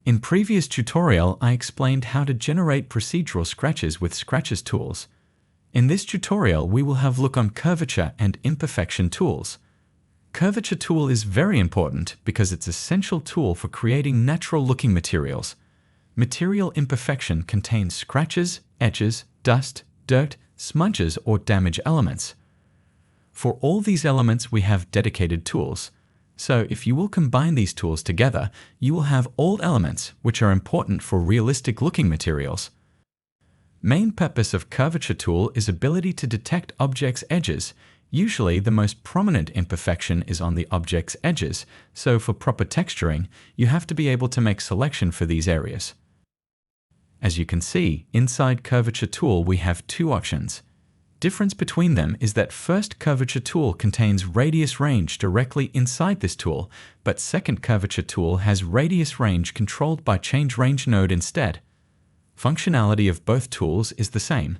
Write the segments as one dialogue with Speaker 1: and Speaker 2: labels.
Speaker 1: In previous tutorial, I explained how to generate procedural scratches with Scratches tools. In this tutorial, we will have a look on Curvature and Imperfection tools. Curvature tool is very important because it's an essential tool for creating natural-looking materials. Material imperfection contains scratches, edges, dust, dirt, smudges, or damaged elements. For all these elements, we have dedicated tools. So if you will combine these tools together, you will have all elements which are important for realistic looking materials. Main purpose of Curvature tool is ability to detect objects' edges. Usually the most prominent imperfection is on the object's edges, so for proper texturing, you have to be able to make selection for these areas. As you can see, inside Curvature tool we have two options. Difference between them is that first Curvature tool contains radius range directly inside this tool, but second Curvature tool has radius range controlled by change range node instead. Functionality of both tools is the same,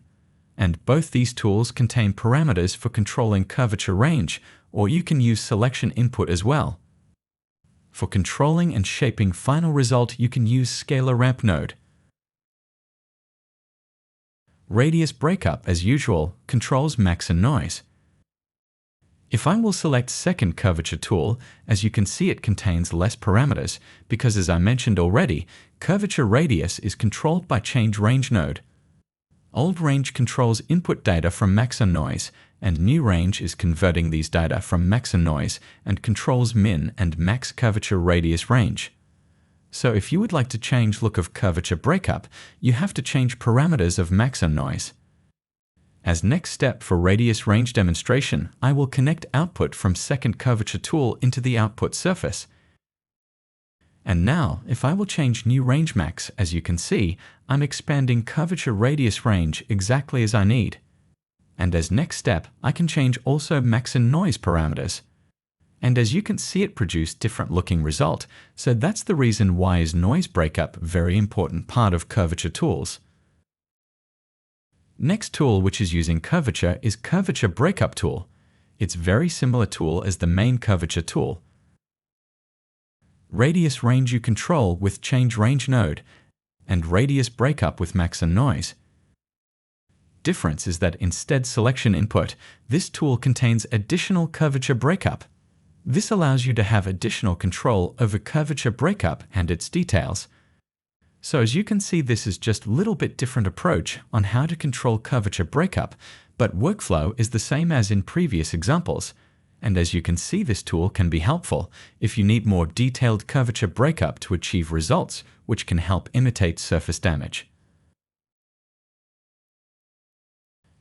Speaker 1: and both these tools contain parameters for controlling curvature range, or you can use selection input as well. For controlling and shaping final result, you can use scalar ramp node. Radius breakup, as usual, controls max and noise. If I will select second Curvature tool, as you can see it contains less parameters, because as I mentioned already, curvature radius is controlled by change range node. Old range controls input data from max and noise, and new range is converting these data from max and noise and controls min and max curvature radius range. So if you would like to change look of curvature breakup, you have to change parameters of max and noise. As next step for radius range demonstration, I will connect output from second Curvature tool into the output surface. And now, if I will change new range max, as you can see, I'm expanding curvature radius range exactly as I need. And as next step, I can change also max and noise parameters. And as you can see, it produced different looking result, so that's the reason why is noise breakup very important part of Curvature tools. Next tool which is using Curvature is Curvature breakup tool. It's very similar tool as the main Curvature tool. Radius range you control with change range node, and radius breakup with max and noise. Difference is that instead selection input, this tool contains additional curvature breakup. This allows you to have additional control over curvature breakup and its details. So as you can see, this is just a little bit different approach on how to control curvature breakup, but workflow is the same as in previous examples. And as you can see, this tool can be helpful if you need more detailed curvature breakup to achieve results, which can help imitate surface damage.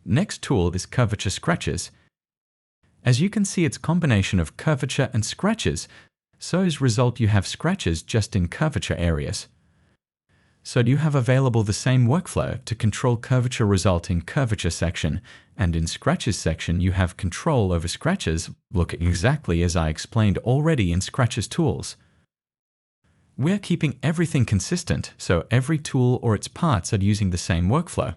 Speaker 1: Next tool is Curvature Scratches. As you can see, it's combination of curvature and scratches, so as result you have scratches just in curvature areas. So you have available the same workflow to control curvature result in curvature section, and in scratches section you have control over scratches, look exactly as I explained already in Scratches tools. We're keeping everything consistent, so every tool or its parts are using the same workflow.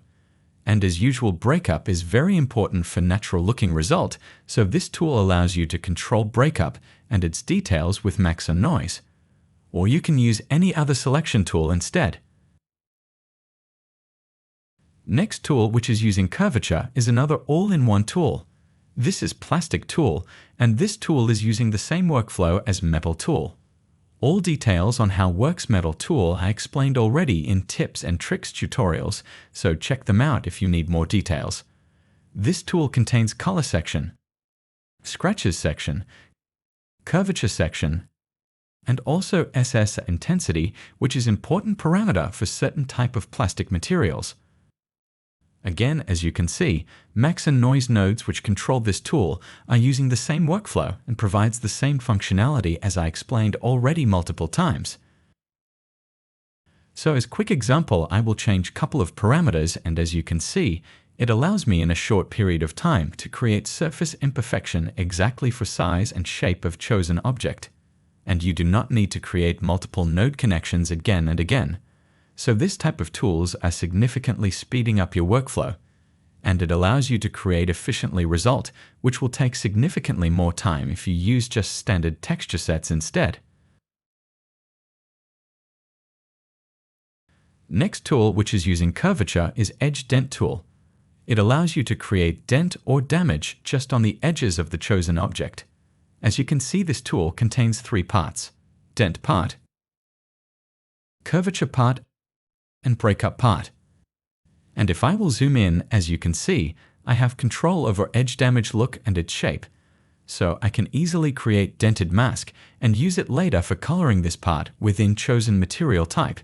Speaker 1: And as usual, breakup is very important for natural looking result, so this tool allows you to control breakup and its details with max and noise. Or you can use any other selection tool instead. Next tool which is using Curvature is another all-in-one tool. This is Plastic tool, and this tool is using the same workflow as Metal tool. All details on how works Metal tool I explained already in tips and tricks tutorials, so check them out if you need more details. This tool contains color section, scratches section, curvature section, and also SS intensity, which is important parameter for certain type of plastic materials. Again, as you can see, max and noise nodes which control this tool are using the same workflow and provides the same functionality as I explained already multiple times. So as quick example, I will change couple of parameters, and as you can see, it allows me in a short period of time to create surface imperfection exactly for size and shape of chosen object. And you do not need to create multiple node connections again and again. So this type of tools are significantly speeding up your workflow, and it allows you to create efficiently result, which will take significantly more time if you use just standard texture sets instead. Next tool, which is using curvature, is Edge Dent tool. It allows you to create dent or damage just on the edges of the chosen object. As you can see, this tool contains three parts: dent part, curvature part, and breakup part. And if I will zoom in, as you can see, I have control over edge damage look and its shape. So I can easily create dented mask and use it later for coloring this part within chosen material type.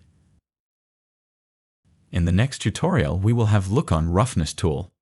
Speaker 1: In the next tutorial, we will have look on roughness tool.